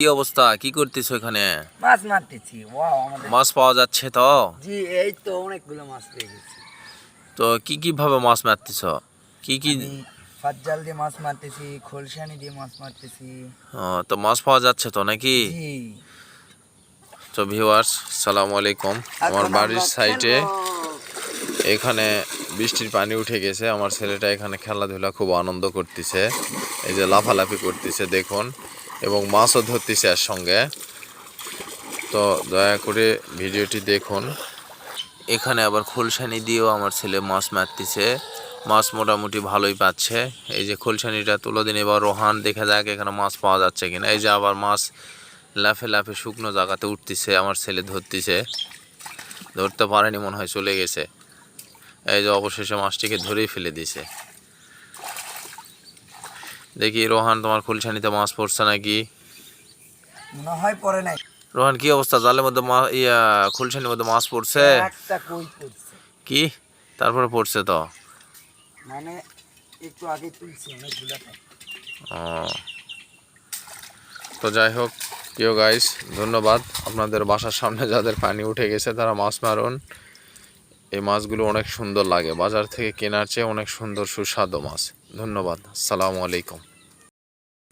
কি অবস্থা, কি করতেছো এখানে? মাছ মারতেছি। ওয়াও, আমাদের মাছ পাওয়া যাচ্ছে তো? জি, এই তো অনেকগুলো মাছ পেয়ে গেছি। তো কি ভাবে মাছ মারতেছো? কি আমি ফাঁদ জাল দিয়ে মাছ মারতেছি, খোলসানি দিয়ে মাছ মারতেছি। তো মাছ পাওয়া যাচ্ছে তো নাকি? জি, তো ভিউয়ার্স, আসসালামু আলাইকুম। আমার এখন বাড়ির আমরা সাইডে খেলবো। এখানে বৃষ্টির পানি উঠে গেছে। আমার ছেলেটা এখানে খেলাধুলা খুব আনন্দ করতেছে, এই যে লাফালাফি করতেছে দেখুন, এবং মাছও ধরতেছে এর সঙ্গে। তো দয়া করে ভিডিওটি দেখুন। এখানে আবার খোলসানি দিয়েও আমার ছেলে মাছ মারতেছে। মাছ মোটামুটি ভালোই পাচ্ছে। এই যে খোলসানিটা তুলে দিন, এবার রোহান দেখা যাক এখানে মাছ পাওয়া যাচ্ছে কিনা। এই যে আবার মাছ লাফে লাফে শুকনো জায়গাতে উঠতেছে, আমার ছেলে ধরতেছে। ধরতে পারেনি মনে হয়, চলে গেছে। এই যে অবশেষে মাছটিকে ধরেই ফেলে দিছে। দেখি রোহান, তোমার খোলসানিতে মাছ পড়ছে নাকি? মনে হয় পরে নাই। রোহান, কি অবস্থা? জালের মধ্যে খোলসানির মধ্যে মাছ পড়ছে? একটা কই পড়ছে। কি তারপরে পড়ছে তো? মানে একটু আগে তুলছি অনেকগুলো। ও, তো যাই হোক প্রিয় গাইস, ধন্যবাদ। আপনাদের বাসার সামনে যাদের পানি উঠে গেছে তারা মাছ মারুন। এই মাছগুলো অনেক সুন্দর লাগে, বাজার থেকে কেনার চেয়ে অনেক সুন্দর সুস্বাদু মাছ। ধন্যবাদ, আসসালামু আলাইকুম।